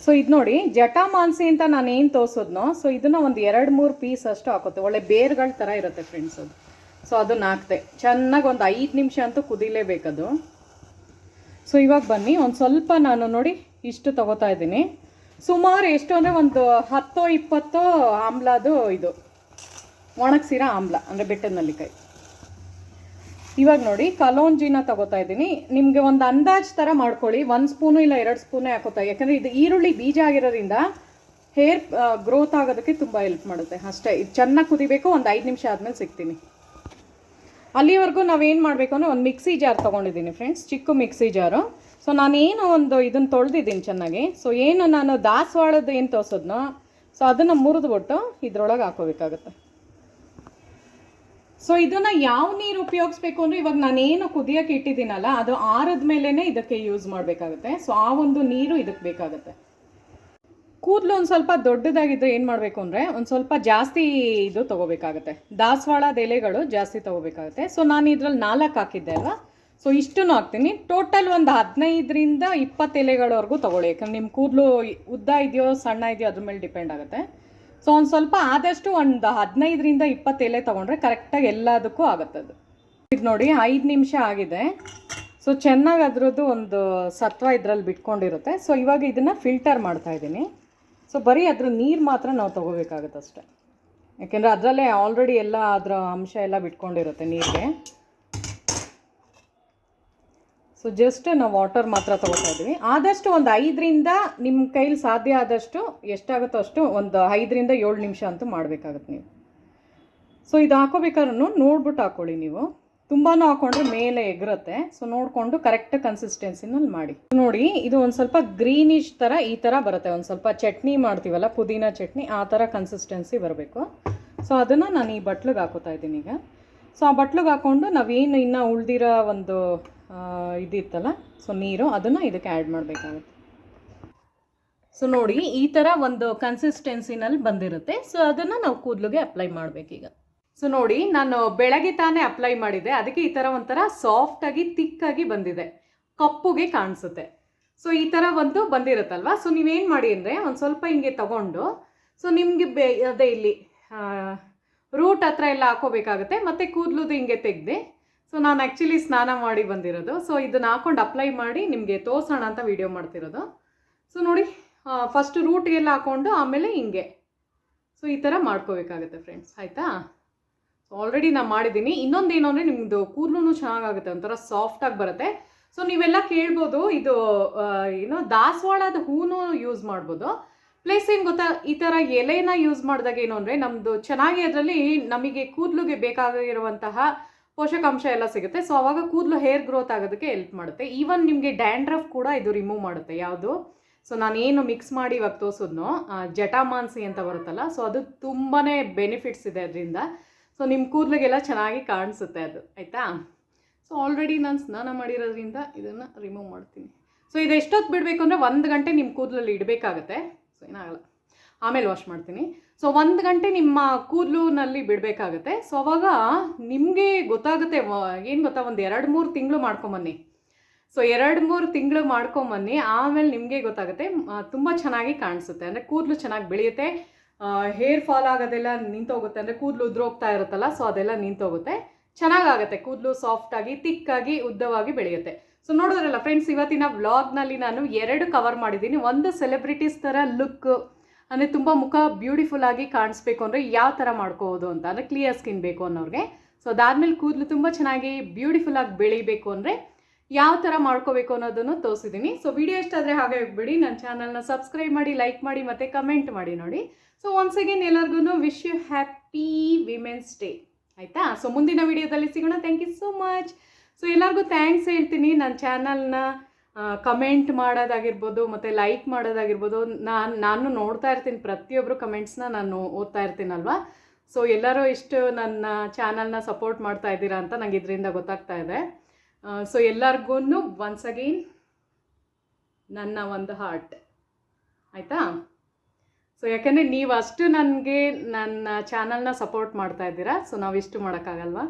ಸೊ ಇದು ನೋಡಿ ಜಟಾಮಾಂಸಿ ಅಂತ ನಾನು ಏನು ತೋರಿಸೋದ್ನೋ, ಸೊ ಇದನ್ನು ಒಂದು 2-3 ಪೀಸ್ ಅಷ್ಟು ಹಾಕುತ್ತೆ, ಒಳ್ಳೆ ಬೇರ್ಗಳ ಥರ ಇರುತ್ತೆ ಫ್ರೆಂಡ್ಸ್ ಅದು. ಸೊ ಅದನ್ನು ಹಾಕ್ತೆ ಚೆನ್ನಾಗಿ ಒಂದು 5 ನಿಮಿಷ ಅಂತೂ ಕುದಿಲೇಬೇಕದು. ಸೊ ಇವಾಗ ಬನ್ನಿ, ಒಂದು ಸ್ವಲ್ಪ ನಾನು ನೋಡಿ ಇಷ್ಟು ತೊಗೋತಾ ಇದ್ದೀನಿ. ಸುಮಾರು ಎಷ್ಟು ಅಂದರೆ ಒಂದು 10-20 ಆಮ್ಲದು ಇದು ಒಣಗಿಸಿರೋ ಆಮ್ಲ ಅಂದರೆ ಬೆಟ್ಟದ ನೆಲ್ಲಿಕಾಯಿ. ಇವಾಗ ನೋಡಿ ಕಲೋಂಜಿನ ತಗೋತಾ ಇದ್ದೀನಿ. ನಿಮಗೆ ಒಂದು ಅಂದಾಜು ಥರ ಮಾಡ್ಕೊಳ್ಳಿ, 1 ಸ್ಪೂನು ಇಲ್ಲ 2 ಸ್ಪೂನೇ ಹಾಕೋತಾ, ಯಾಕಂದರೆ ಇದು ಈರುಳ್ಳಿ ಬೀಜ ಆಗಿರೋದ್ರಿಂದ ಹೇರ್ ಗ್ರೋತ್ ಆಗೋದಕ್ಕೆ ತುಂಬ ಹೆಲ್ಪ್ ಮಾಡುತ್ತೆ ಅಷ್ಟೇ. ಇದು ಚೆನ್ನಾಗಿ ಕುದಿಬೇಕು, ಒಂದು 5 ನಿಮಿಷ ಆದಮೇಲೆ ಸಿಗ್ತೀನಿ. ಅಲ್ಲಿವರೆಗೂ ನಾವೇನು ಮಾಡಬೇಕು ಅಂದರೆ ಒಂದು ಮಿಕ್ಸಿ ಜಾರ್ ತೊಗೊಂಡಿದ್ದೀನಿ ಫ್ರೆಂಡ್ಸ್, ಚಿಕ್ಕ ಮಿಕ್ಸಿ ಜಾರು. ಸೊ ನಾನೇನು ಒಂದು ಇದನ್ನು ತೊಳೆದಿದ್ದೀನಿ ಚೆನ್ನಾಗಿ. ಸೊ ಏನು ನಾನು ದಾಸವಾಳದ್ದು ಏನು ತೋರಿಸೋದ್ನೋ, ಸೊ ಅದನ್ನು ಮುರಿದ್ಬಿಟ್ಟು ಇದ್ರೊಳಗೆ ಹಾಕೋಬೇಕಾಗುತ್ತೆ. ಸೊ ಇದನ್ನು ಯಾವ ನೀರು ಉಪಯೋಗಿಸ್ಬೇಕು ಅಂದರೆ, ಇವಾಗ ನಾನೇನು ಕುದಿಯೋಕ್ಕೆ ಇಟ್ಟಿದ್ದೀನಲ್ಲ ಅದು ಆರಿದ ಮೇಲೇ ಇದಕ್ಕೆ ಯೂಸ್ ಮಾಡಬೇಕಾಗುತ್ತೆ. ಸೊ ಆ ಒಂದು ನೀರು ಇದಕ್ಕೆ ಬೇಕಾಗುತ್ತೆ. ಕೂದಲು ಒಂದು ಸ್ವಲ್ಪ ದೊಡ್ಡದಾಗಿದ್ದರೆ ಏನು ಮಾಡಬೇಕು ಅಂದರೆ ಒಂದು ಸ್ವಲ್ಪ ಜಾಸ್ತಿ ಇದು ತೊಗೋಬೇಕಾಗುತ್ತೆ, ದಾಸವಾಳದ ಎಲೆಗಳು ಜಾಸ್ತಿ ತೊಗೋಬೇಕಾಗುತ್ತೆ. ಸೊ ನಾನು ಇದರಲ್ಲಿ 4 ಹಾಕಿದ್ದೆ ಅಲ್ವಾ, ಸೊ ಇಷ್ಟನ್ನು ಹಾಕ್ತೀನಿ. ಟೋಟಲ್ ಒಂದು 15-20 ಎಲೆಗಳವರೆಗೂ ತೊಗೊಳ್ಳಿ, ಯಾಕಂದ್ರೆ ನಿಮ್ಮ ಕೂದಲು ಉದ್ದ ಇದೆಯೋ ಸಣ್ಣ ಇದೆಯೋ ಅದ್ರ ಮೇಲೆ ಡಿಪೆಂಡ್ ಆಗುತ್ತೆ. ಸೊ ಒಂದು ಸ್ವಲ್ಪ ಆದಷ್ಟು ಒಂದು 15-20 ಎಲೆ ತೊಗೊಂಡ್ರೆ ಕರೆಕ್ಟಾಗಿ ಎಲ್ಲದಕ್ಕೂ ಆಗುತ್ತದು. ಇದು ನೋಡಿ 5 ನಿಮಿಷ ಆಗಿದೆ. ಸೊ ಚೆನ್ನಾಗಿ ಅದರದ್ದು ಒಂದು ಸತ್ವ ಇದರಲ್ಲಿ ಬಿಟ್ಕೊಂಡಿರುತ್ತೆ. ಸೊ ಇವಾಗ ಇದನ್ನು ಫಿಲ್ಟರ್ ಮಾಡ್ತಾಯಿದ್ದೀನಿ. ಸೊ ಬರೀ ಅದ್ರ ನೀರು ಮಾತ್ರ ನಾವು ತೊಗೋಬೇಕಾಗುತ್ತೆ ಅಷ್ಟೆ, ಯಾಕೆಂದರೆ ಅದರಲ್ಲೇ ಆಲ್ರೆಡಿ ಎಲ್ಲ ಅದರ ಅಂಶ ಎಲ್ಲ ಬಿಟ್ಕೊಂಡಿರುತ್ತೆ ನೀರಿಗೆ. ಸೊ ಜಸ್ಟ್ ನಾವು ವಾಟರ್ ಮಾತ್ರ ತೊಗೋತಾ ಇದ್ದೀವಿ. ಆದಷ್ಟು ಒಂದು 5ರಿಂದ ನಿಮ್ಮ ಕೈಲಿ ಸಾಧ್ಯ ಆದಷ್ಟು ಎಷ್ಟಾಗುತ್ತೋ ಅಷ್ಟು ಒಂದು 5-7 ನಿಮಿಷ ಅಂತೂ ಮಾಡಬೇಕಾಗುತ್ತೆ ನೀವು. ಸೊ ಇದು ಹಾಕೋಬೇಕಾದ್ರೂ ನೋಡ್ಬಿಟ್ಟು ಹಾಕ್ಕೊಳ್ಳಿ ನೀವು, ತುಂಬಾ ಹಾಕ್ಕೊಂಡ್ರೆ ಮೇಲೆ ಎಗರುತ್ತೆ. ಸೊ ನೋಡಿಕೊಂಡು ಕರೆಕ್ಟ್ ಕನ್ಸಿಸ್ಟೆನ್ಸಿನಲ್ಲಿ ಮಾಡಿ. ನೋಡಿ ಇದು ಒಂದು ಸ್ವಲ್ಪ ಗ್ರೀನಿಶ್ ಥರ ಈ ಥರ ಬರುತ್ತೆ, ಒಂದು ಸ್ವಲ್ಪ ಚಟ್ನಿ ಮಾಡ್ತೀವಲ್ಲ ಪುದೀನ ಚಟ್ನಿ ಆ ಥರ ಕನ್ಸಿಸ್ಟೆನ್ಸಿ ಬರಬೇಕು. ಸೊ ಅದನ್ನು ನಾನು ಈ ಬಟ್ಲಿಗೆ ಹಾಕೋತಾ ಇದ್ದೀನಿ ಈಗ. ಸೊ ಆ ಬಟ್ಲಿಗೆ ಹಾಕ್ಕೊಂಡು ನಾವೇನು ಇನ್ನೂ ಉಳ್ದಿರೋ ಒಂದು ಇದಿತ್ತಲ್ಲ ಸೊ ನೀರು, ಅದನ್ನು ಇದಕ್ಕೆ ಆ್ಯಡ್ ಮಾಡಬೇಕಾಗುತ್ತೆ. ಸೊ ನೋಡಿ ಈ ಥರ ಒಂದು ಕನ್ಸಿಸ್ಟೆನ್ಸಿನಲ್ಲಿ ಬಂದಿರುತ್ತೆ. ಸೊ ಅದನ್ನು ನಾವು ಕೂದಲಿಗೆ ಅಪ್ಲೈ ಮಾಡಬೇಕೀಗ. ಸೊ ನೋಡಿ ನಾನು ಬೆಳಗ್ಗೆ ತಾನೇ ಅಪ್ಲೈ ಮಾಡಿದೆ, ಅದಕ್ಕೆ ಈ ಥರ ಒಂಥರ ಸಾಫ್ಟಾಗಿ ತಿಕ್ಕಾಗಿ ಬಂದಿದೆ, ಕಪ್ಪುಗೆ ಕಾಣಿಸುತ್ತೆ. ಸೊ ಈ ಥರ ಒಂದು ಬಂದಿರುತ್ತಲ್ವ. ಸೊ ನೀವೇನು ಮಾಡಿ ಅಂದರೆ ಒಂದು ಸ್ವಲ್ಪ ಹಿಂಗೆ ತಗೊಂಡು, ಸೊ ನಿಮಗೆ ಅದೇ ಇಲ್ಲಿ ರೂಟ್ ಹತ್ರ ಎಲ್ಲ ಹಾಕೋಬೇಕಾಗುತ್ತೆ, ಮತ್ತು ಕೂದಲುದು ಹಿಂಗೆ ತೆಗೆದೆ. ಸೊ ನಾನು ಆ್ಯಕ್ಚುಲಿ ಸ್ನಾನ ಮಾಡಿ ಬಂದಿರೋದು. ಸೊ ಇದನ್ನು ಹಾಕೊಂಡು ಅಪ್ಲೈ ಮಾಡಿ ನಿಮಗೆ ತೋರಿಸೋಣ ಅಂತ ವಿಡಿಯೋ ಮಾಡ್ತಿರೋದು. ಸೊ ನೋಡಿ ಫಸ್ಟ್ ರೂಟ್ಗೆಲ್ಲ ಹಾಕ್ಕೊಂಡು ಆಮೇಲೆ ಹಿಂಗೆ ಸೊ ಈ ಥರ ಮಾಡ್ಕೋಬೇಕಾಗುತ್ತೆ ಫ್ರೆಂಡ್ಸ್, ಆಯಿತಾ. ಸೊ ಆಲ್ರೆಡಿ ನಾನು ಮಾಡಿದ್ದೀನಿ. ಇನ್ನೊಂದು ಏನು ಅಂದರೆ ನಿಮ್ಮದು ಕೂದಲು ಚೆನ್ನಾಗಾಗುತ್ತೆ, ಒಂಥರ ಸಾಫ್ಟಾಗಿ ಬರುತ್ತೆ. ಸೊ ನೀವೆಲ್ಲ ಕೇಳ್ಬೋದು ಇದು ಏನೋ ದಾಸವಾಳದ ಹೂನು ಯೂಸ್ ಮಾಡ್ಬೋದು. ಪ್ಲಸ್ ಏನು ಗೊತ್ತಾ, ಈ ಥರ ಎಲೆನ ಯೂಸ್ ಮಾಡಿದಾಗ ಏನು ಅಂದರೆ ನಮ್ಮದು ಚೆನ್ನಾಗಿ ಅದರಲ್ಲಿ ನಮಗೆ ಕೂದಲಿಗೆ ಬೇಕಾಗಿರುವಂತಹ ಪೋಷಕಾಂಶ ಎಲ್ಲ ಸಿಗುತ್ತೆ. ಸೊ ಆವಾಗ ಕೂದಲು ಹೇರ್ ಗ್ರೋತ್ ಆಗೋದಕ್ಕೆ ಹೆಲ್ಪ್ ಮಾಡುತ್ತೆ. ಈವನ್ ನಿಮಗೆ ಡ್ಯಾಂಡ್ರಫ್ ಕೂಡ ಇದು ರಿಮೂವ್ ಮಾಡುತ್ತೆ. ಯಾವುದು, ಸೊ ನಾನೇನು ಮಿಕ್ಸ್ ಮಾಡಿ ಇವಾಗ ತೋರಿಸೋದ್ನೋ ಜಟಾಮಾಂಸಿ ಅಂತ ಬರುತ್ತಲ್ಲ, ಸೊ ಅದು ತುಂಬಾ ಬೆನಿಫಿಟ್ಸ್ ಇದೆ ಅದರಿಂದ. ಸೊ ನಿಮ್ಮ ಕೂದಲಿಗೆಲ್ಲ ಚೆನ್ನಾಗಿ ಕಾಣಿಸುತ್ತೆ ಅದು, ಆಯಿತಾ. ಸೊ ಆಲ್ರೆಡಿ ನಾನು ಸ್ನಾನ ಮಾಡಿರೋದ್ರಿಂದ ಇದನ್ನು ರಿಮೂವ್ ಮಾಡ್ತೀನಿ. ಸೊ ಇದು ಎಷ್ಟೊತ್ತು ಬಿಡಬೇಕು ಅಂದರೆ 1 ಗಂಟೆ ನಿಮ್ಮ ಕೂದಲಲ್ಲಿ ಇಡಬೇಕಾಗತ್ತೆ. ಸೊ ಏನಾಗಲ್ಲ, ಆಮೇಲೆ ವಾಶ್ ಮಾಡ್ತೀನಿ. ಸೊ 1 ಗಂಟೆ ನಿಮ್ಮ ಕೂದಲಿನಲ್ಲಿ ಬಿಡಬೇಕಾಗತ್ತೆ. ಸೊ ಅವಾಗ ನಿಮಗೆ ಗೊತ್ತಾಗುತ್ತೆ, ಏನು ಗೊತ್ತಾ, ಒಂದು 2-3 ತಿಂಗಳು ಮಾಡ್ಕೊಂಬನ್ನಿ. ಸೊ 2-3 ತಿಂಗಳು ಮಾಡ್ಕೊಂಬನ್ನಿ, ಆಮೇಲೆ ನಿಮಗೆ ಗೊತ್ತಾಗುತ್ತೆ, ತುಂಬ ಚೆನ್ನಾಗಿ ಕಾಣಿಸುತ್ತೆ. ಅಂದರೆ ಕೂದಲು ಚೆನ್ನಾಗಿ ಬೆಳೆಯುತ್ತೆ, ಹೇರ್ ಫಾಲ್ ಆಗೋದೆಲ್ಲ ನಿಂತೋಗುತ್ತೆ. ಅಂದರೆ ಕೂದಲು ಉದ್ರೋಗ್ತಾ ಇರುತ್ತಲ್ಲ, ಸೊ ಅದೆಲ್ಲ ನಿಂತೋಗುತ್ತೆ, ಚೆನ್ನಾಗಾಗುತ್ತೆ. ಕೂದಲು ಸಾಫ್ಟಾಗಿ ತಿಕ್ಕಾಗಿ ಉದ್ದವಾಗಿ ಬೆಳೆಯುತ್ತೆ. ಸೊ ನೋಡಿದ್ರಲ್ಲ ಫ್ರೆಂಡ್ಸ್, ಇವತ್ತಿನ ವ್ಲಾಗ್ನಲ್ಲಿ ನಾನು 2 ಕವರ್ ಮಾಡಿದ್ದೀನಿ. ಒಂದು ಸೆಲೆಬ್ರಿಟೀಸ್ ಥರ ಲುಕ್, ಅಂದರೆ ತುಂಬ ಮುಖ ಬ್ಯೂಟಿಫುಲ್ ಆಗಿ ಕಾಣಿಸ್ಬೇಕು ಅಂದರೆ ಯಾವ ಥರ ಮಾಡ್ಕೋಬೋದು ಅಂತ, ಅಂದರೆ ಕ್ಲಿಯರ್ ಸ್ಕಿನ್ ಬೇಕು ಅನ್ನೋರಿಗೆ. ಸೊ ಅದಾದಮೇಲೆ ಕೂದಲು ತುಂಬ ಚೆನ್ನಾಗಿ ಬ್ಯೂಟಿಫುಲ್ಲಾಗಿ ಬೆಳಿಬೇಕು ಅಂದರೆ ಯಾವ ಥರ ಮಾಡ್ಕೋಬೇಕು ಅನ್ನೋದನ್ನು ತೋರಿಸಿದ್ದೀನಿ. ಸೊ ವಿಡಿಯೋ ಇಷ್ಟ ಆದರೆ ಹಾಗೆ ಹೋಗ್ಬಿಡಿ, ನನ್ನ ಚಾನಲ್ನ ಸಬ್ಸ್ಕ್ರೈಬ್ ಮಾಡಿ, ಲೈಕ್ ಮಾಡಿ ಮತ್ತು ಕಮೆಂಟ್ ಮಾಡಿ ನೋಡಿ. ಸೊ ಒನ್ಸ್ ಅಗೇನ್ ಎಲ್ಲರಿಗೂ wish you happy women's day, ಆಯಿತಾ. ಸೊ ಮುಂದಿನ ವಿಡಿಯೋದಲ್ಲಿ ಸಿಗೋಣ. Thank you so much. So ಎಲ್ಲರಿಗೂ ಥ್ಯಾಂಕ್ಸ್ ಹೇಳ್ತೀನಿ. ನನ್ನ ಚಾನಲ್ನ ಕಮೆಂಟ್ ಮಾಡೋದಾಗಿರ್ಬೋದು ಮತ್ತು ಲೈಕ್ ಮಾಡೋದಾಗಿರ್ಬೋದು, ನಾನು ನೋಡ್ತಾ ಇರ್ತೀನಿ, ಪ್ರತಿಯೊಬ್ಬರು ಕಮೆಂಟ್ಸ್ನ ನಾನು ಓದ್ತಾ ಇರ್ತೀನಲ್ವ. ಸೊ ಎಲ್ಲರೂ ಇಷ್ಟು ನನ್ನ ಚಾನಲ್ನ ಸಪೋರ್ಟ್ ಮಾಡ್ತಾ ಇದ್ದೀರಾ ಅಂತ ನನಗೆ ಇದರಿಂದ ಗೊತ್ತಾಗ್ತಾ ಇದೆ. ಸೊ ಎಲ್ಲರಿಗೂ ಒನ್ಸ್ ಅಗೇನ್ ನನ್ನ ಒಂದು ಹಾರ್ಟ್, ಆಯಿತಾ. ಸೊ ಯಾಕೆಂದರೆ ನೀವು ಅಷ್ಟು ನನಗೆ ನನ್ನ ಚಾನಲ್ನ ಸಪೋರ್ಟ್ ಮಾಡ್ತಾ ಇದ್ದೀರಾ. ಸೊ ನಾವಿಷ್ಟು ಮಾಡೋಕ್ಕಾಗಲ್ವಾ.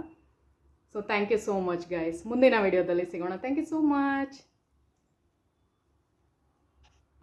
So thank you so much guys. ಮುಂದಿನ ವಿಡಿಯೋದಲ್ಲಿ ಸಿಗೋಣ. Thank you so much.